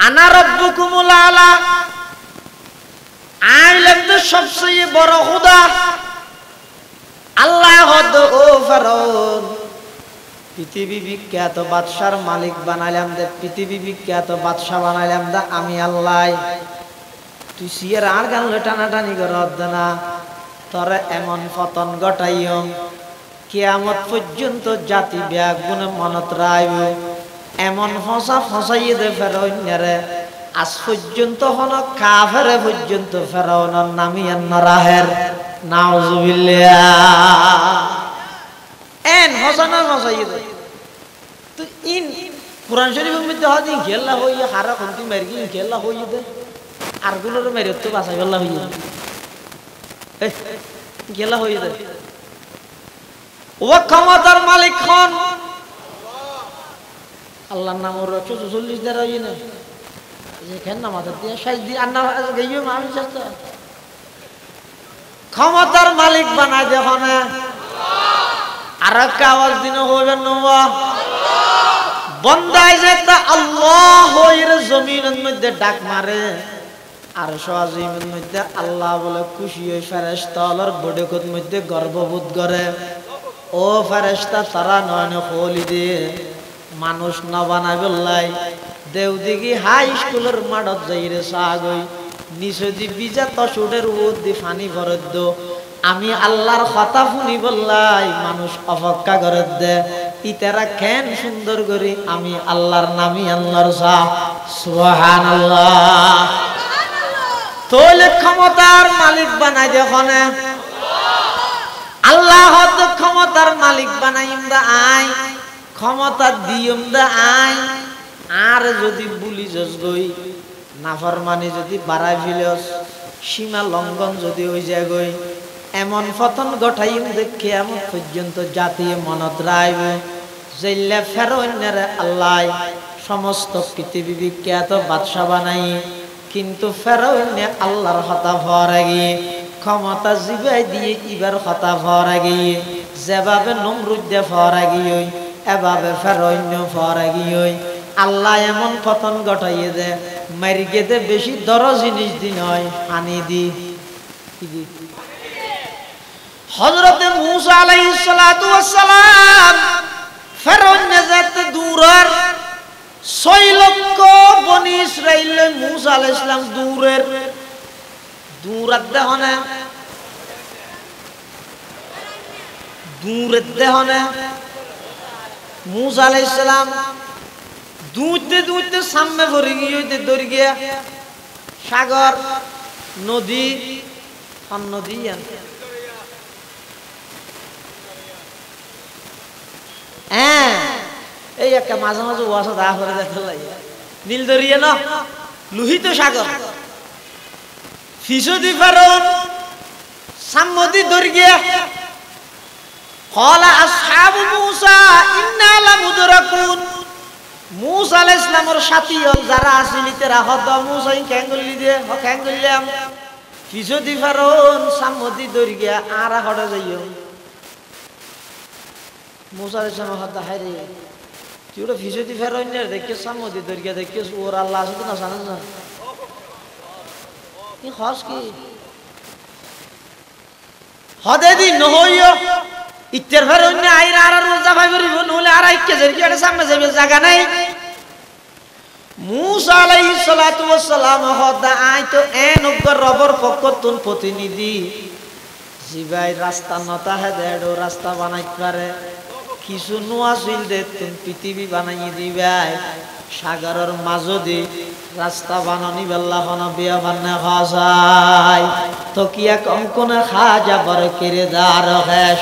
আনা রাব্বুকুমুল আলা, আইলাম তো সবচেয়ে বড় খোদা আল্লাহ হদ। ও ফেরাউন, পৃথিবী বিখ্যাত বাদশার মালিক বানাইলাম দে, পৃথিবী বিখ্যাত বাদশা বানাইলাম দা আমি আল্লাহ। তুই সিয়ের আর গানলে টানাটানি করে না, তোর এমন পতন ঘটাইম কিয়ামত পর্যন্ত জাতি ব্যাগ গুনে মনত রাইব। এমন ফসা ফসাইয়ে দে ফেরাউনরে, আজ পর্যন্ত হন কাফেরে পর্যন্ত ফেরাউনের নামিয়ান নরাহের। নাউজুবিল্লাহ। এন হসানা ফসাইয়ে দে। তো ইন কুরআন শরীফের মধ্যে হদি গেল্লা হইয়া হারা কোনটি মারগি গেল্লা হইয়ে দে, আর গুলোর মেরে তো বাঁচাই গেল্লা হইয়ে গেলা হইয়ে দে। ও ক্ষমতার মালিক খন আল্লাহর নাম ওর 140 দ্বারা হইয়ে না যেখানে নামাজ দিয়ে শেষ দিয়ে আন্না গইও আমি চেষ্টা। ক্ষমতার মালিক বানায় যখন আর একটা আওয়াজ দিন হইবে নওয়া বন্দায় যে তা আল্লাহ হইরে জমিনের মধ্যে ডাক মারে, আর আজিমের মধ্যে আল্লাহ বলে খুশি হয়ে ফেরেশতা আল্লাহর বডকত মধ্যে গর্ববোধ করে। ও ফেরেশতা তারা নয়ন খোলি দিয়ে মানুষ না বানাবে লাই দেউ দিঘি হাই স্কুলের মাঠত যাইরে সাগই নিচে দি বিজা তসুডের উদ দি ফানি ভরত দো, আমি আল্লাহর কথা শুনি বললাই মানুষ অপেক্ষা করে দে। ইতারা কেন সুন্দর করি আমি আল্লাহর নামি আল্লাহর সাহ। সুবহানাল্লাহ। তোলে ক্ষমতার মালিক বানাই যখন আল্লাহ তো ক্ষমতার মালিক বানাইম দা আই, ক্ষমতা দিয়ম দা আই। আর যদি বুলি যস গই নাফরমানি যদি বাড়াই ফিলস, সীমা লঙ্ঘন যদি হয়ে যায় গই, এমন পতন ঘটাইম দেখে এমন পর্যন্ত জাতীয় মনত রাইব জেল্লা ফেরাউনের আল্লাহ সমস্ত পৃথিবী বিখ্যাত বাদশা বানাই। কিন্তু ফেরাউনে আল্লাহর কথা ভরে গিয়ে ক্ষমতা জিবাই দিয়ে ইবার কথা ভরে গিয়ে যেভাবে নমরুদ্দে ভরে গিয়ে এভাবে ফেরাউন ভরে গিয়ে আল্লাহ এমন পতন ঘটাইয়ে দে মারি গেতে বেশি দর জিনিস দিন হয় পানি দি। হযরতে মূসা আলাইহিস সালাতু ওয়াস সালাম ফেরাউন নেজাতে দূরের 6 লক্ষ বনি ইসরাইল মূসা আলাইহিস সালাম দূরের দূরাত দেহনে দূরের দেহনে মূসা আলাইহিস সালাম দুইতে দুইতে সামনে ভরে গিয়ে দৌড় গিয়া সাগর নদী আর নদী এই একটা মাঝে মাঝে ওয়াসা দা করে দেখতে লাগে নীল দরিয়া না লোহিত সাগর ফিসদি ফেরাউন সামদি দৌড় গিয়া ক্বালা আসহাবু মূসা ইন্না লামুদরাকুন। মূসা আলাইহিস সালামের সাথী যারা আছিল তারা হদ মূসা ক্যাঙ্গলি দিয়ে ক্যাঙ্গলিয়াম ফিসদি ফেরাউন সামদি দৌড় গিয়া আর হড়ে যাইও। মূসা আলাইহিস সালাম হদ হায়রে তুই ওটা ফিসদি ফেরাউন দেখে সামদি দৌড় গিয়া দেখে ওর আল্লাহ আছে না জানেন না কি খাস কি হদে দি নহইও ইত্তের ফেরাউন আইরা আর রোজা ভাই বরিব নহলে আর আইকে যে কি সামনে যাবে জায়গা নাই। মূসা আলাইহিস সালাতু ওয়াস সালাম হদা আই তো এনগর রবর পক্ষতুন প্রতিনিধি জিবাই রাস্তা নতা হে দেড়ো রাস্তা বানাইতে পারে কিছু নোয়াছিল দে তুন পৃথিবী বানাই দিবাই সাগরের মাঝদি রাস্তা বানানি বেল্লা হন বিয়া বান্না খাসাই তকিয়া কম কোন খাজা বর কিরদার খেস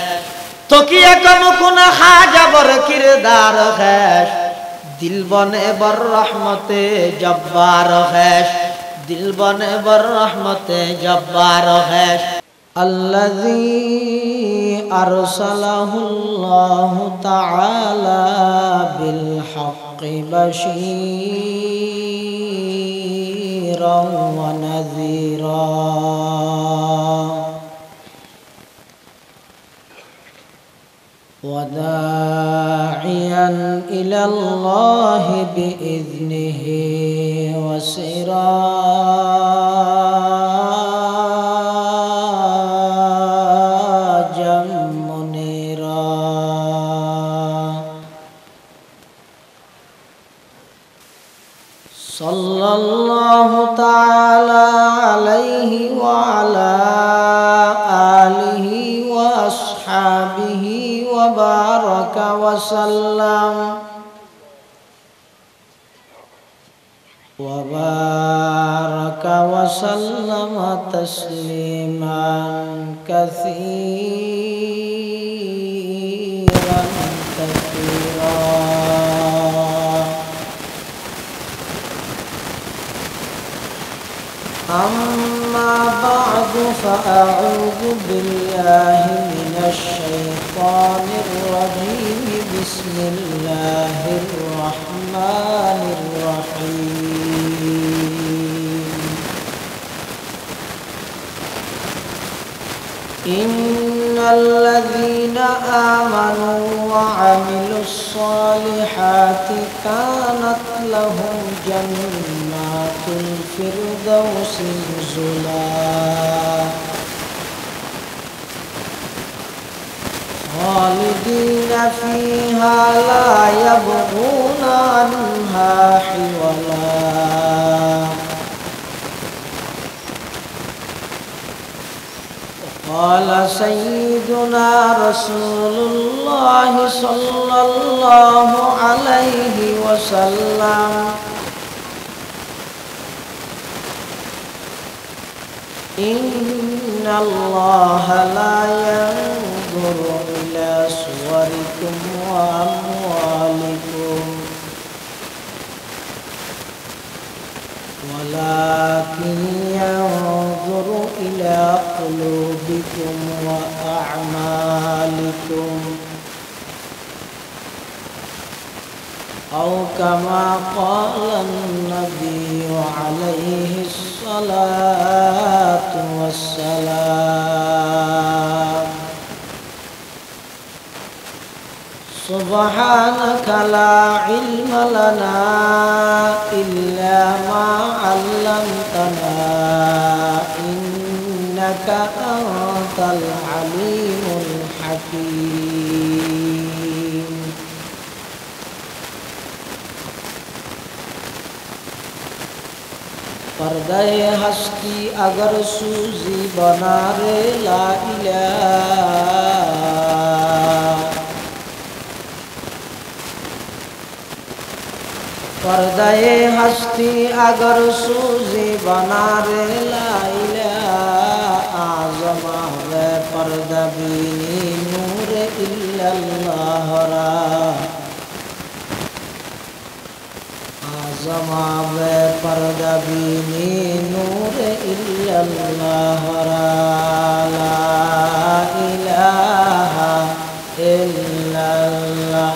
তকিয়া কম কোন খাজা বর কিরদার খেস দিল বনে বর রহমতে জব্বার খেস দিল বনে বর রহমতে জব্বার খেস। الذي أرسله الله تعالى بالحق بشيرا ونذيرا وداعيا إلى الله بإذنه وسراجا منيرا صلى الله تعالى عليه وعلى آله وأصحابه وبارك وسلم تسليما كثيرا كثيرا. أما بعد فأعوذ بالله من الشيطان الرجيم. بسم الله الرحمن الرحيم. إن الذين آمنوا وعملوا الصالحات كانت لهم جنات الفردوس نزلا خالدين فيها لا يبغون عنها حولا. قال سيدنا رسول الله صلى الله عليه وسلم إن الله لا ينظر إلى صوركم وأموالكم ولكن ينظر إلى قلوبكم وأعمالكم أو كما قال النبي عليه الصلاة والسلام. سبحانك لا علم لنا إلا ما علمتنا إنك أنت العليم الحكيم. पर्दे हस्ती अगर सूजी बना रे ला इलाह। पर्दे हस्ती अगर सूजी बना रे ला इलाह। आज़मा वे पर्दा बीनी नूर इल्लल्लाह रा। आज़मा वे पर्दा बीनी नूर इल्लल्लाह रा। ला इलाहा इल्लल्लाह।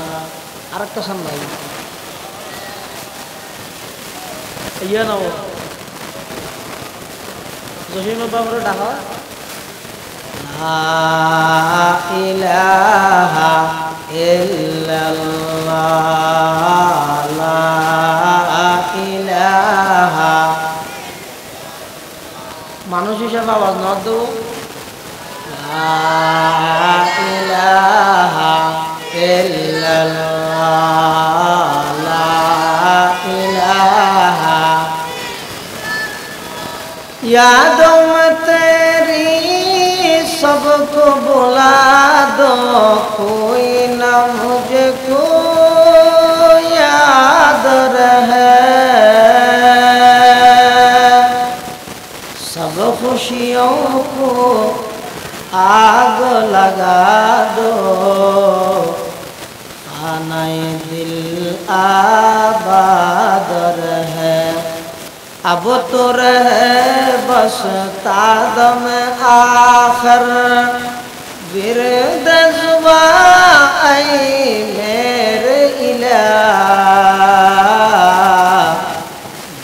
आरेकटा सामने iya nawo Zohino Bamro Daha. La ilaha illallah. La ilaha মানুষ হিসাবে আওয়াজ না দেবো। লা ইলাহা ইল্লাল্লাহ। লা इलाहा यादों में तेरी सबको बुला दो। कोई न मुझको याद रहे। सब खुशियों को आग लगा दो। खानाए दिल आबाद रहे। अब तो रहे बस तादम आखिर। विरद जुबा ऐ मेरे इलाह।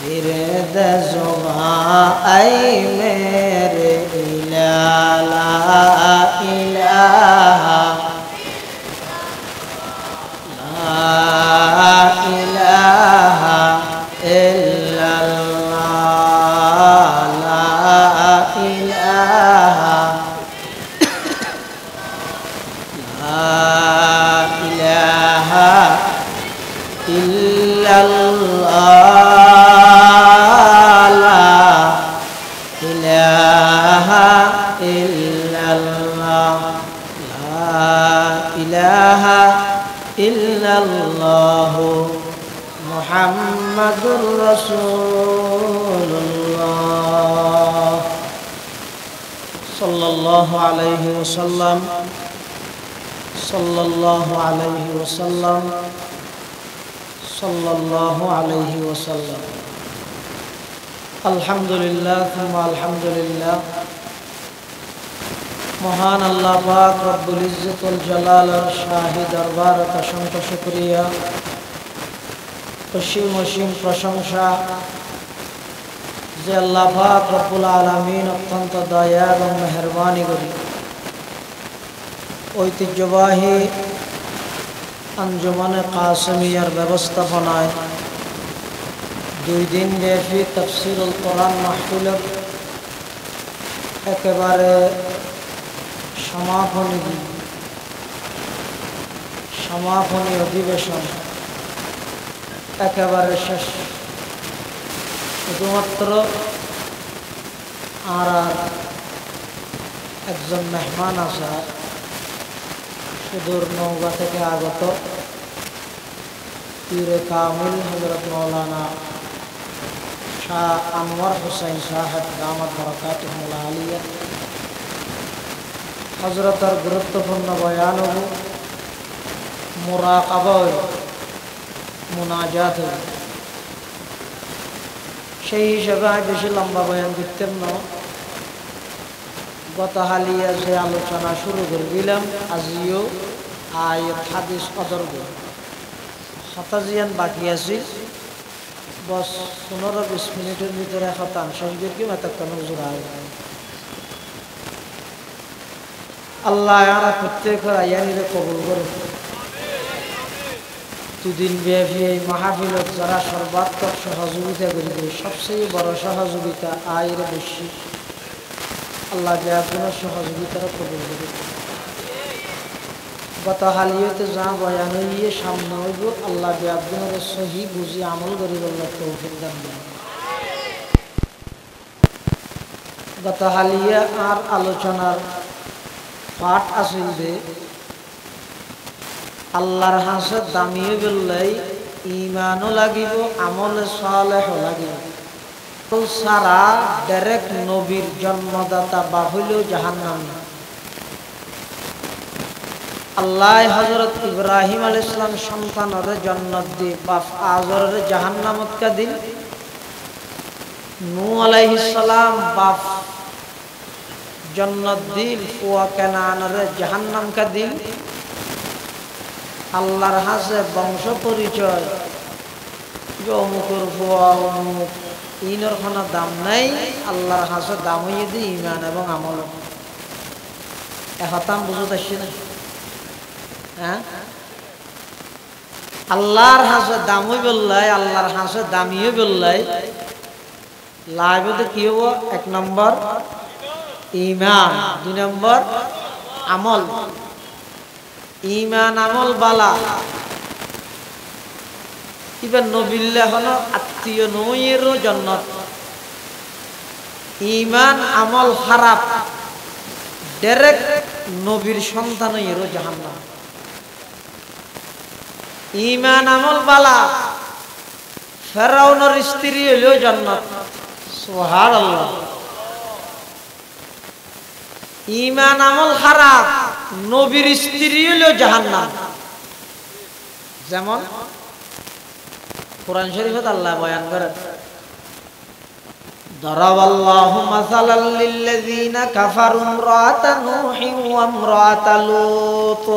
विरद जुबा ऐ मेरे इलाह। ला इलाहा ला इलाहा इल्लल्लाह। রাসূলুল্লাহ সাল্লাল্লাহু আলাইহি ওয়াসাল্লাম সাল্লাল্লাহু আলাইহি ওয়াসাল্লাম সাল্লাল্লাহু আলাইহি ওয়াসাল্লাম। আলহামদুলিল্লাহ সুম্মা আলহামদুলিল্লাহ। মহান আল্লাহ পাক রব্বুল ইজ্জতুল জালালের শাহী দরবার অসংখ্য শুকরিয়া, অসীম অসীম প্রশংসা যে আল্লাহ পাক রব্বুল আলামিন অত্যন্ত দয়া এবং মেহেরবানি করি ঐতিহ্যবাহী আঞ্জুমানে কাসেমিয়ার ব্যবস্থাপনায় 2 দিন ব্যাপী তাফসীরুল কোরআন মাহফিলের একেবারে সমাপনী অধিবেশন একেবারে শেষ। শুধুমাত্র আর একজন মেহমান আসা সুদূর নওগাঁ থেকে আগত পীরে কামিল হযরত মাওলানা শাহ আনোয়ার হোসেন সাহেব দামাত বরকাতুহুল আলিয়া হযরতের গুরুত্বপূর্ণ বয়ান ও মুরাকাবা মুনাজাত, সেই হিসেবে বেশি লম্বা বয়ান দিতেন না। গত হালিয়া যে আলোচনা শুরু করে দিলাম, আজিও আয়াত হাদিস অদর্গ হতাজিয়ান বাকি আছে, বস 15-20 মিনিটের ভিতরে খতাম শেষ কি এতক্ষণ হুজুর আয়। আল্লাহ আরা প্রত্যেকের আয়ানিরে কবুল করুন। 2 দিন ব্যাপী এই মাহফিলত যারা সর্বাত্মক সহযোগিতা করিবে, সবচেয়ে বড় সহযোগিতা আয়ের বেশি, আল্লাহ যে আপনার সহযোগিতার কবুল করুন। গত হালিয়তে যা বয়ান হইয়ে সামনে হইব, আল্লাহ যে আপনার সহি বুঝি আমল করি আল্লাহ তৌফিক দান দিন। গত হালিয়া আর আলোচনার পাঠ আসিল যে আল্লাহর হাসে দামিয়ে বললেই ইমানও লাগিব, আমলে সালেহও লাগিব। সারা ডাইরেক্ট নবীর জন্মদাতা বা হইলেও জাহান্নামী। আল্লাহ হযরত ইব্রাহিম আলাইহিস সালাম সন্তানরে জান্নাত দি বাপ আজরে জাহান্নামত কা দিন, নূহ আলাইহিস সালাম বাপ জান্নাত দিল, ফুয়া কানানরে জাহান্নাম কা দিন। আল্লাহর হাসে বংশ পরিচয় যে অমুকের ফুয়া অমুক, ইনর কোনো দাম নাই। আল্লাহর হাসে দাম হইয়ে দি ইমান এবং আমল। এহতাম বুঝতে আসছি না? হ্যাঁ, আল্লাহর হাসে দাম হই বললাই, আল্লাহর হাসে দামিয়ে বললাই, লাইবে কি হব? 1 নম্বর ইমান, 2 নম্বর আমল। ইমান আমল বালা ইবার নবিল্লাহ হলো আত্মীয় নইয়েরও জান্নাত। ইমান আমল খারাপ, ডাইরেক্ট নবীর সন্তানেরও জাহান্নাম। ইমান আমল বালা, ফেরাউনের স্ত্রী হইলেও জান্নাত। সুবহানাল্লাহ। ইমান আমল খারাপ, নবীর স্ত্রী হইলেও জাহান্নাম। যেমন কোরআন শরীফে আল্লাহ বয়ান করেন, দারাবাল্লাহু মাসালাল লিল্লাযিনা কাফারু ইমরাতা নূহিন ওয়া ইমরাতা লূত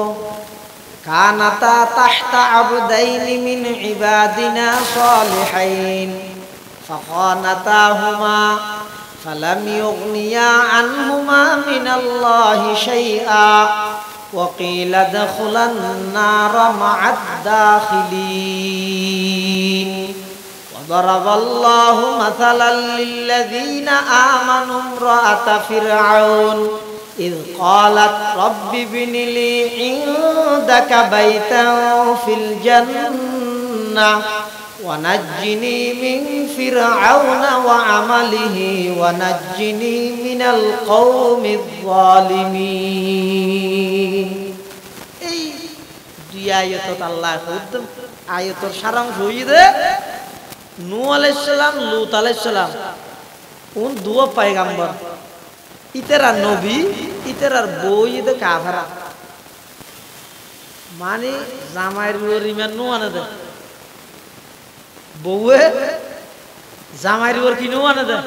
কানাতা তাহতা আবদাইনি মিন ইবাদিনা সালিহাইন ফাখানাতাহুমা ফালাম ইউগনিয়া আনহুমা মিনাল্লাহি শাইআ وقيل ادخلا النار مع الداخلين وضرب الله مثلا للذين آمنوا امرأة فرعون إذ قالت رب ابن لي عندك بيتا في الجنة ونجني من فرعون وعمله ونجني من القوم الظالمين. এই দুই আয়াত আল্লাহ উদ্দম আয়াতের সারাংশ হইছে নূহ আলাইহিস সালাম লূত আলাইহিস সালাম উন দুও পয়গম্বর ইতেরা নবী ইতেরার বই দে কাফেরা মানে জামাইর ইমান নূহ আনে দে বউয়ে জামাইর কি নূহ আনে দে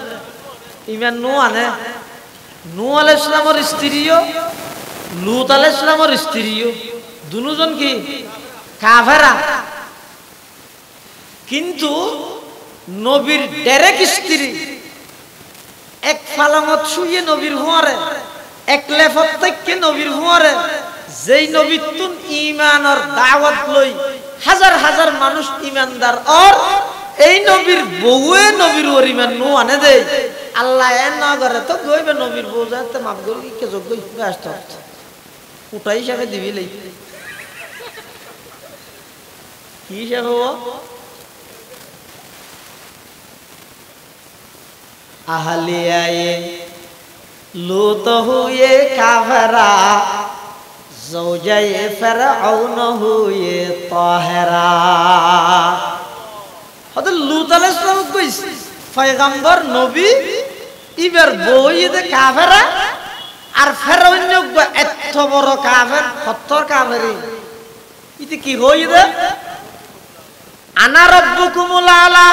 ইমান নূহ আনে নূহ আলাইহিস সালামের স্ত্রীও লূত আলাইহিস সালামের স্ত্রীও দুজন কি কাফেরা কিন্তু নবীর ডাইরেক্ট স্ত্রী এক ফালাঙত শুয়ে নবীর হুয়ারে এক লেফত থেকে নবীর হুয়ারে যেই নবীর তুন ঈমানের দাওয়াত লই হাজার হাজার মানুষ ঈমানদার আর এই নবীর বউয়ে নবীর ওর ঈমান নু আনে দেই আল্লাহ এন না করে তো কইবে নবীর বউ যাতে মাফ করি কে যোগ্য আসতে উঠাই হিসাবে দিবি লই কি হিসাবে ও আহলিয়ায়ে লূত হুয়ে কাফেরা জওজায়ে ফিরআউন হুয়ে তাহেরা হযরত লূত আলাইহিস সালাম কইস পয়গম্বর নবী ইবার বইতে কাফেরা আর ফিরআউন এত বড় কাফের কত্তর কাফেরি ইতি কি হইদে আনা রাব্বুকুমুল আলা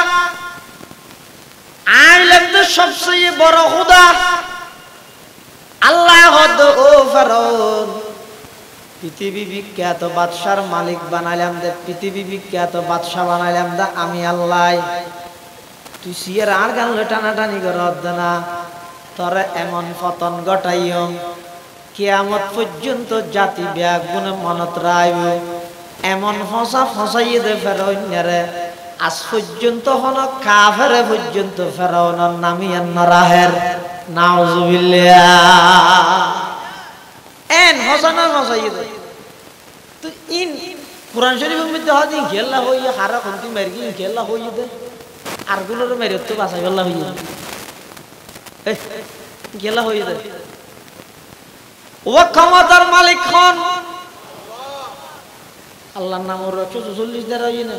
আইলাম তো সবচেয়ে বড় খোদা আল্লাহ হদ ও ফেরাউন পৃথিবী বিখ্যাত বাদশার মালিক বানাইলাম দে পৃথিবী বিখ্যাত বাদশা বানাইলাম দা আমি আল্লাহ তুই সিয়ার আর গান টানাটানি করে না তোর এমন পতন ঘটাইও কিয়ামত পর্যন্ত জাতি ব্যাগ গুনে মনত রাইব এমন ফসা ফসাইয়ে দে ফেরাউনরে আজ পর্যন্ত হন কাফেরে পর্যন্ত ফেরাউনের নামিয়ান নরাহের নাউজুবিল্লাহ এন হসানা ফসাইয়ে দে তো ইন কুরআন শরীফের মধ্যে হদি গেলা হইয়া হারা কোনটি মারগি গেলা হইয়ে দে আর গুলোর মেরে তো বাসাই গেলা হইয়ে দে গেলা হইয়ে দে ও ক্ষমতার মালিক খন আল্লাহর নাম ওর 140 দ্বারা হইয়ে না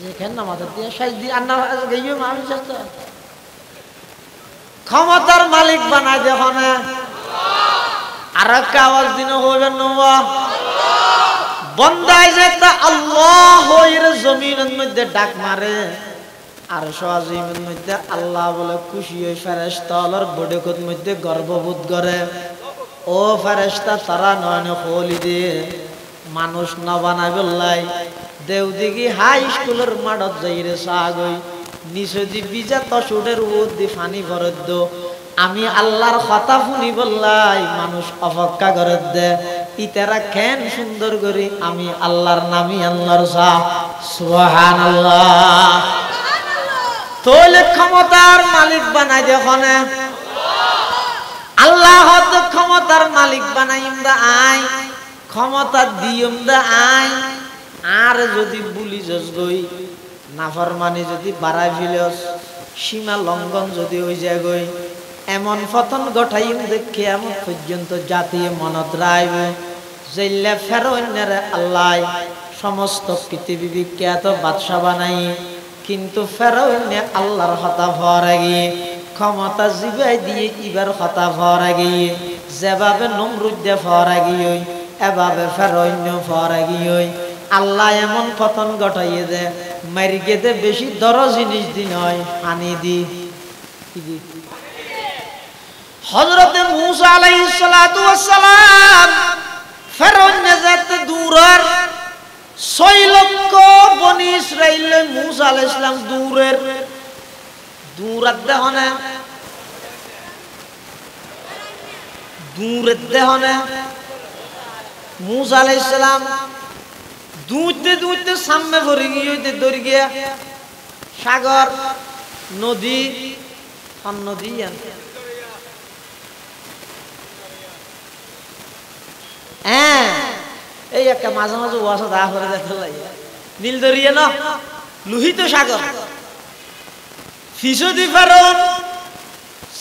যেখানে নামাজ দিয়ে শেষ দিয়ে আন্না গইও আমি চেষ্টা ক্ষমতার মালিক বানায় যখন আর একটা আওয়াজ দিন হইবেন নওয়া বন্দায় যে তা আল্লাহ হইর জমিনের মধ্যে ডাক মারে আর সওয়াজিমের মধ্যে আল্লাহ বলে খুশি হই ফেরেশতা আল্লাহর বডকত মধ্যে গর্ববোধ করে ও ফেরেশতা তারা নয়নে খোলি দিয়ে মানুষ না বানাই বললাই দেউদিগি হাই স্কুলের মাঠত যাইরে সাগই নিচদি বিজা তসুডের উদ্দি ফানি ভরদ আমি আল্লাহর কথা শুনি বললাই মানুষ অপেক্ষা করে দে ইতারা কেন সুন্দর করে আমি আল্লাহর নামি আল্লাহর সুবহানাল্লাহ তোলে ক্ষমতার মালিক বানাই যখন আল্লাহ হদ ক্ষমতার মালিক বানাইম দা আই ক্ষমতা দিয়ম দা আই আর যদি বুলি যস গই নাফরমানি যদি বাড়াই ফিলস সীমা লঙ্ঘন যদি হই যায় গই এমন পতন ঘটাইম দেখে এমন পর্যন্ত জাতীয় মনত রাইব জেল্লা ফেরাউনের আল্লাহ সমস্ত পৃথিবী বিখ্যাত বাদশা বানাই কিন্তু ফেরাউনে আল্লাহর কথা ভরে গিয়ে ক্ষমতা জিবাই দিয়ে ইবার কথা ভরে গিয়ে যেভাবে নমরুদ দিয়ে ভরে গিয়ে এভাবে ফেরাউন ভরে গিয়ে আল্লাহ এমন পতন ঘটাইয়ে দে মারিকে দে বেশি দর জিনিস দিন হয় হানি দি হযরতে মূসা আলাইহিস সালাতু ওয়াস সালাম ফেরাউন নেজাতে দূরের 6 লক্ষ বনি ইসরাইল মূসা আলাইহিস সালাম দূরের দেহনে দূরের দেহনে মূসা আলাইহিস সালাম দুইতে দুইতে সামনে ভরে গিয়ে দৌড় গিয়া সাগর নদী নদী এই একটা মাঝে মাঝে ওয়াসা দা করে দেখতে লাগে নীল দরিয়া না লোহিত সাগর ফিসদি ফেরাউন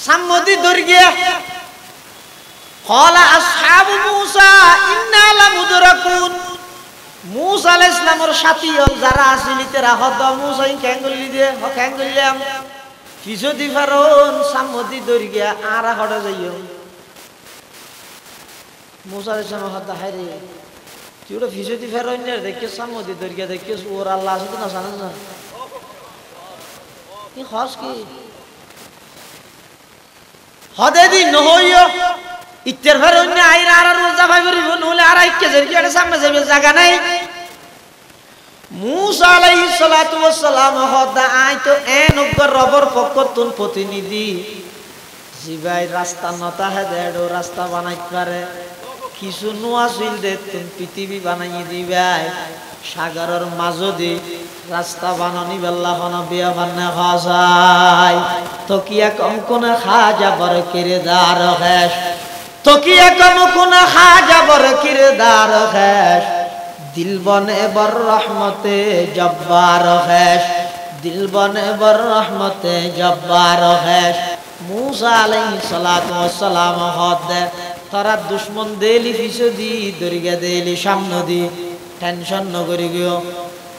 সামদি দৌড় গিয়া قال أصحاب موسى إنا لمدركون মুসা আলাইহিস সালামের সাথী যারা আসিল তারা হদ মুসা ক্যাঙ্গলি দিয়ে ক্যাঙ্গলিয়াম ফিসদি ফারন সামদি দরিয়া আরা হড়ে যাইও মুসা আলাইহিস সালাম হদ হাইরে তুই ওটা ফিসদি ফারন দেখে সামদি দরিয়া দেখে ওর আল্লাহ আছে না জানেন না কি খাস কি হদে দি নহইও ইত্তের ফারন আইরা আর রোজা ভাই করিব নহলে আর আইকে যাই এটা সামনে যাবে জায়গা নাই মুসা আলাইহিস সালাতু ওয়াস সালাম হদা আইতো এনগর রবর পক্ষতুন প্রতিনিধি জিবাই রাস্তা নতা হে দেড়ো রাস্তা বানাইতে পারে কিছু নোয়াছিল দে তুন পৃথিবী বানাই দিবাই সাগরের মাঝদি রাস্তা বানানি বেল্লা হনা বিয়া বান্না খাসাই তকিয়া কম কোন খা যাবার কিরদার হেস তকিয়া কম কোন খা যাবার কিরদার হেস দিল বনে বর রহমতে জব্বার হেস দিল বনে বর রহমতে জব্বার হেস মুসা আলাইহিস সালাতু ওয়াস সালাম হদ তারা দুশমন দেলি ফিসদি দরিয়া দেলি সামনে দি টেনশন নগরি গিয়ে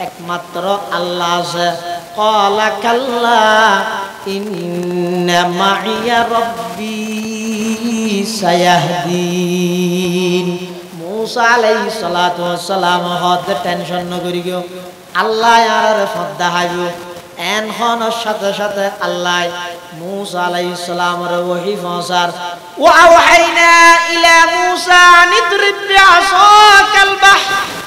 একমাত্র আল্লাহ আছে ক্বালা কাল্লা ইন্না মাইয়া রব্বি সায়াহদিন মুসা আলাইহিস সালাতু ওয়াস সালাম হদ টেনশন নগরি গিয়ে আল্লাহ আর ফদ্দা হাইবো এন হনর সাথে সাথে আল্লাহ মুসা আলাইহিস সালামের ওহী পৌঁছার ওয়া আওহাইনা ইলা মুসা নিদরিব বিআসাকাল বাহর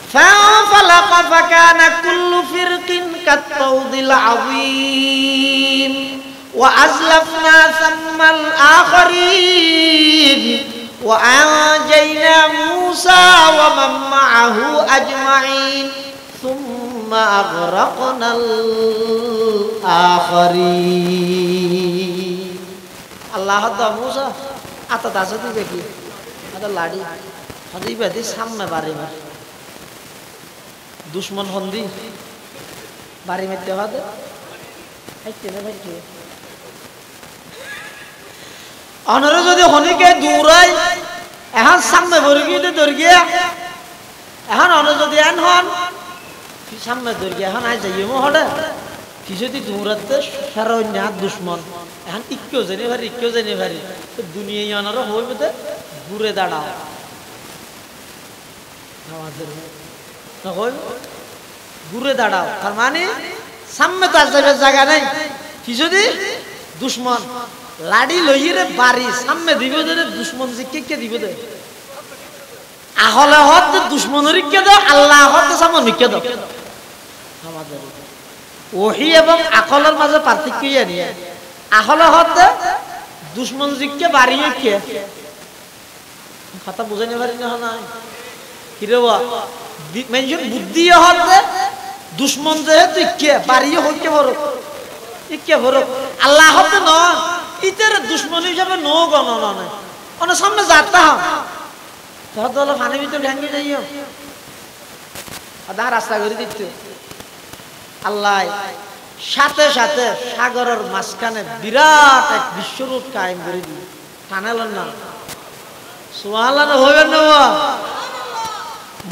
فانفلق فكان كل فرق كالطود العظيم وأزلفنا ثم الآخرين وأنجينا موسى ومن معه أجمعين ثم أغرقنا الآخرين الله هذا موسى أتداسدي بكي هذا لادي هذا يبدي سامة باريمة দুশমন হন্দি বাড়ি মেতে হবে অনরে যদি হনিকে দূরাই এখন সামনে বর্গিতে দর্গিয়া এখন অন যদি এন হন সামনে দর্গিয়া এখন আই যাইমো হড়ে কি যদি দূরাতে সারন্যা দুশমন এখন ইক্কেও জানি ভারি দুনিয়ায় অনরে হইবে ঘুরে দাঁড়াও আমাদের ঘুরে দাঁড়াও তার মানে সামনে তো আর যাবে জায়গা নাই কি যদি দুশ্মন লাড়ি লইরে বাড়ি সামনে দিব দে দুশ্মন যে কে দিব দে আহলে হত দুশ্মনের কে দাও আল্লাহ হত সামনে নিকে দাও আমাদের ওহী এবং আকলের মাঝে পার্থক্য জানি আহলে হত দুশ্মন জিকে বাড়ি কে কথা বুঝাইতে পারি না নাই কিরে বা মেনজন বুদ্ধি হতে দুশমন যেহেতু ইকে বাড়িয়ে হইতে বড় ইকে বড় আল্লাহ হতে ন ইতের দুশমন হিসাবে নো গণনা নাই অনেক সামনে যাতা হত হলো পানি ভিতরে ঢাঙ্গি যাইও আদা রাস্তা করে দিত আল্লাহ সাথে সাথে সাগরের মাঝখানে বিরাট এক বিশ্বরূপ কায়েম করে দিল টানেলেন না সুবহানাল্লাহ হইবে না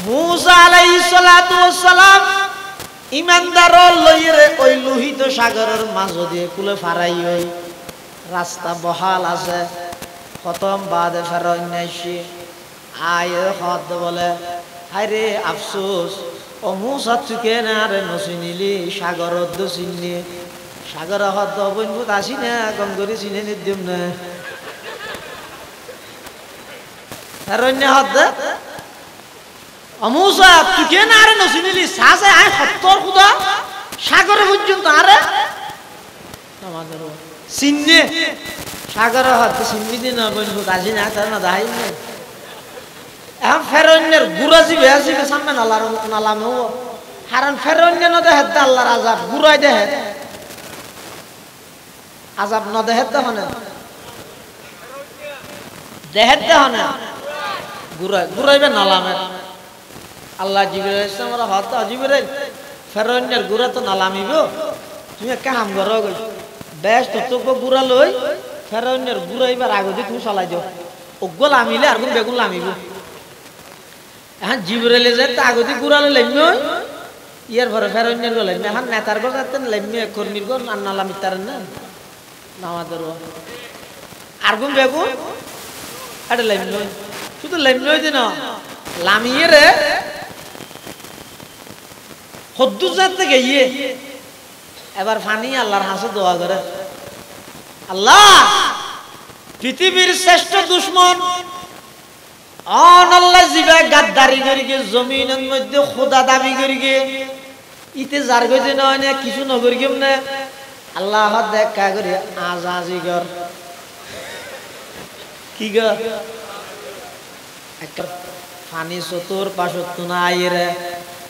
মুসা আলাইহিস সালাতু ওয়াস সালাম ইমানদার লইরে ওই লোহিত সাগরের মাঝ দিয়ে কুলে ফারাই হই রাস্তা বহাল আছে খতম বাদে ফেরনাইছি আয় হদ বলে হায়রে আফসোস ও মুসা তুকে না রে নসিনিলি সাগর অদ্দ চিনি সাগর হদ বইনভূত আসি না কম করে চিনে নিদিম না ফেরন্য হদ মুসা তুকে না রে নসিনিলি সাজে আয় সত্তর খুদা সাগরে পর্যন্ত আরে আমাদের চিনে সাগর হদ চিনি দিন বইনভূত আসি না তার না দাহাই না এখন ফেরন্যের গুড়াজি বেহাজিবে সামনে নালামে কারণ ফেরন্য ন দেহে আল্লাহর আজাব গুড়াই দেহে আজাব ন দেহে হনে দেহের দেহনে গুড়াইবে নালামে আল্লাহ জিবরাইল ইসলামের হত জিবরাইল ফেরন্যের গুড়া তো নালামিব তুমি একটা হাম ঘর গই বেশ ততক গুড়া লই ফেরন্যের গুড়াইবার আগে তুমি চলাই দিও ওগুলো আমিলে আর বেগুন লামিব এখন জিবরাইলে যে তাগতি কুরালে লাইম ইয়ার পরে ফেরনের গো লাইম এখন নেতার গো যাতেন লাইম কর্মীর গো নালামি তারেন না নামাদের আর গুম বেগু এটা লাইম নয় শুধু লাইম নয় দিন লামিয়ে রে হদ্দুর জাত থেকে ইয়ে এবার ফানি আল্লাহর হাসে দোয়া করে আল্লাহ পৃথিবীর শ্রেষ্ঠ দুশ্মন আল্লাহ জিবা গাদ্দারি করি গে জমিনের মধ্যে খোদা দাবি করি গে ইতে যার গজে নয় না কিছু নগরি কেম না আল্লাহ দেখা করি আজি গর কি গর একটা ফানি চতুর পাশত নাই রে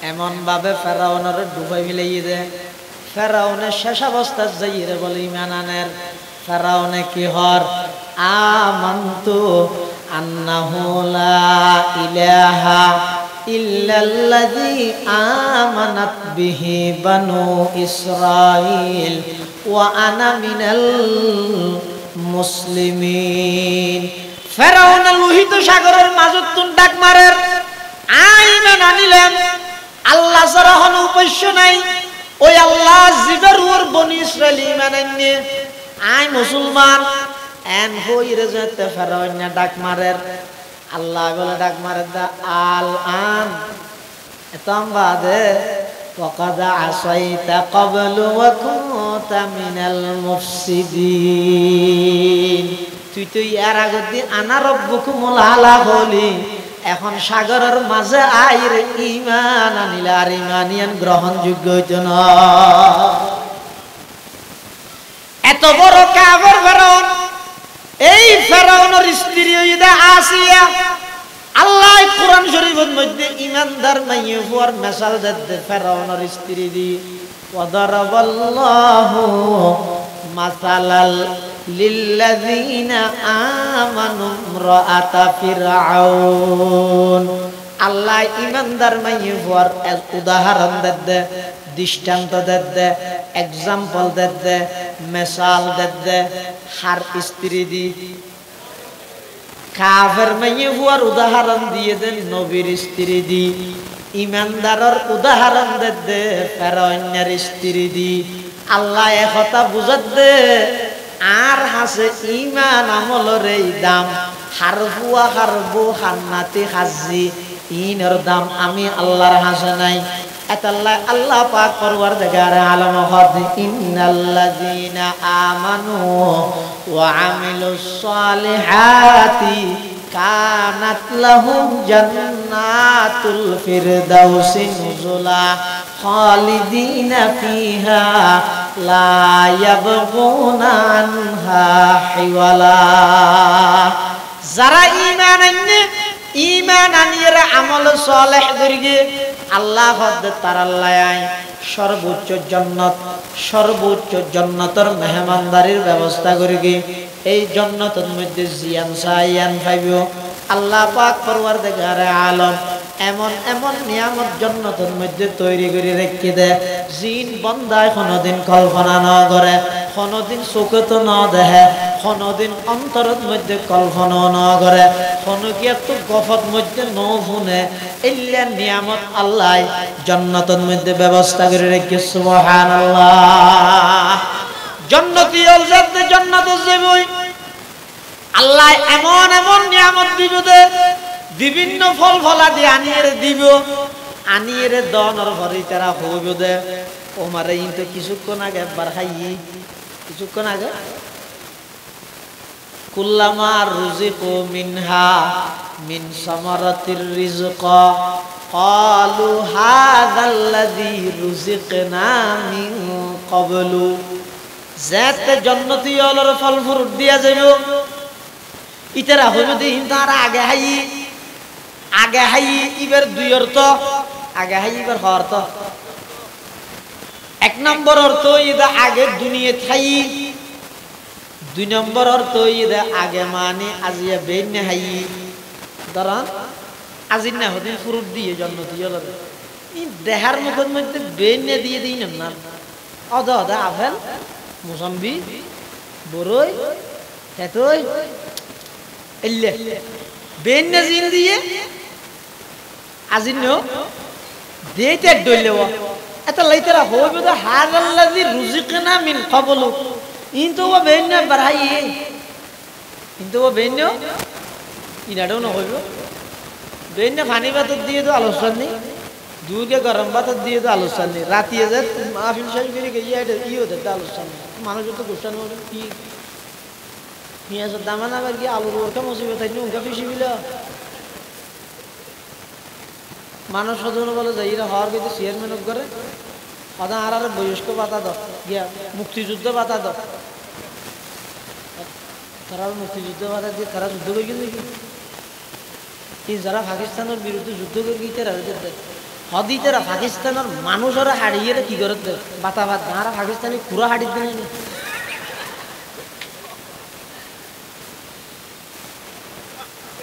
এমন ভাবে ফেরাউনের ডুবাই মিলাই দে ফেরাউনের শেষ অবস্থা যাই রে বলে ইমান আনের ফেরাউনে কি হর আমান্তু আন্নাহু লা ইলাহা ইল্লাল্লাযী আমানাত বিহি বানু ইসরাঈল ওয়া আনা মিনাল মুসলিমিন ফেরাউন লোহিত সাগরের মাঝত তুন ডাক মারের আইমান আনিলেন আল্লাহ ছাড়া কোনো উপাস্য নাই ওই আল্লাহ জিবের ওর বনি ইসরাইল ঈমান আননে আই মুসলমান এন হইরে যেতে ফেরাউন ডাক মারের আল্লাহ বলে ডাক মারে দা আল আন এতম বাদে وقد عصيت قبل وكنت من المفسدين তুই তো এর আগে দি আনা রব্বুকুমুল আলা বলি এখন সাগরের মাঝে আইরে ঈমান আনিলা আর ঈমানিয়ান গ্রহণযোগ্য হইতো না এত বড় কাফের ফেরাউন এই ফেরাউনের স্ত্রী হইদা আসিয়া আল্লাহ কোরআন শরীফের মধ্যে ঈমানদার মাইয়ে হওয়ার মিসাল দেন ফেরাউনের স্ত্রী দি ওয়াদারাবাল্লাহু মাসালাল লিল্লাযিনা আমানু ইমরাআতা ফিরআউন আল্লাহ ঈমানদার মাইয়ে হওয়ার এক উদাহরণ দেন দৃষ্টান্ত দেন এক্সাম্পল দেন মিসাল দেন হার স্ত্রী দি কাফের মাইয়ে হওয়ার উদাহরণ দিয়ে দেন নবীর স্ত্রী দি ঈমানদারের উদাহরণ দেন ফেরাউনের স্ত্রী দি আল্লাহ একথা বুঝাত দে আর হাসে ঈমান আমলের এই দাম হারফুয়া হারবু হান্নাতি হাজি ইনের দাম আমি আল্লাহর হাসে নাই এতাল্লাহ আল্লাহ পাক পরওয়ারদিগার আলম হদ ইন্নাল্লাযীনা আমানু ওয়া আমিলুস সালিহাতি কানাত লাহুম জান্নাতুল ফিরদাউসি নুজুলা খালিদিনা ফিহা লা ইয়াবগুনা আনহা হিওয়ালা যারা ঈমান আননে ঈমান আনিয়ে আমল সালেহ করিগে আল্লাহ হদ তার আল্লাহ সর্বোচ্চ জান্নাতের মেহমানদারির ব্যবস্থা করিগে এই জান্নাতের মধ্যে জিয়ান সায়ান পাইবো আল্লাহ পাক পরওয়ারদিগার আলম এমন এমন নিয়ামত জান্নাতের মধ্যে তৈরি করে রেখে দেয় জিন বান্দায় কোনোদিন কল্পনা না করে কোনোদিন চোখে তো না দেখে কোনোদিন অন্তরের মধ্যে কল্পনা না করে কোনো কি একটু গফত মধ্যে ন শুনে এল্লা নিয়ামত আল্লাহ জান্নাতের মধ্যে ব্যবস্থা করে রেখে সুবহানাল্লাহ জান্নাতি হল যাতে জান্নাতে যাবই আল্লাহ এমন এমন নিয়ামত দিব দে বিভিন্ন ফল ফলাদি আনিয়ে দিব আনিয়ে দনর ভরি তারা হইব দে ওমারে ইনতো কিছুক্ষণ আগে একবার খাই কিছুক্ষণ আগে কুল্লামা রুজিকু মিনহা মিন সামারাতির রিজকা ক্বালু হাযাল্লাযী রুজিকনা মিন ক্বাবলু যাতে জান্নাতি হলর ফল ফ্রুট দিয়া যাইব ইতারা হইব দে তারা আগে হাই ইবার দুই অর্থ আগে হাই ইবার অর্থ এক নম্বর অর্থ ইদা আগে দুনিয়া থাই দুই নম্বর অর্থ ইদা আগে মানে আজিয়া বেন হাই ধরন আজিন না হদিন ফ্রুট দিয়ে জান্নাতি হলর ই দেহার মুখের মধ্যে বেন দিয়ে দিই না অদা অদা আপেল মুসাম্বি বরই তেতই এল্লে বেন জিন দিয়ে আজিনো দেইতে ডইলেও এটা লাইতেরা হইবে তো হাযাল্লাযী রুজিকনা মিন ক্বাবলু ইনতো ওয়া বেইনা বারহাই ইনতো ওয়া বেইনা ইনাডও না হইবে বেইনা পানি ভাত দিয়ে তো আলোচনা নেই দুকে গরম ভাত দিয়ে তো আলোচনা নেই রাতে যে মাহফিল শাহী করে গিয়ে এটা ইও দেতা আলোচনা নেই মানুষ তো গোস্তান হবে কি পেঁয়াজের দাম না আবার কি আলুর ওরকা মুসিবত আইনি উনকা বেশি মিল মানুষ সদন বলে যাই এরা হওয়ার কিন্তু চেয়ারম্যান করে আদা আর বয়স্ক ভাতা দাও গিয়া মুক্তিযুদ্ধ ভাতা দাও তারা মুক্তিযুদ্ধ ভাতা দিয়ে তারা যুদ্ধ করে কিন্তু এই যারা পাকিস্তানের বিরুদ্ধে যুদ্ধ করে গিয়ে তারা হদি তারা পাকিস্তানের মানুষরা হারিয়ে কি করে বাতা ভাত তারা পাকিস্তানি খুঁড়া হাড়ি দিলে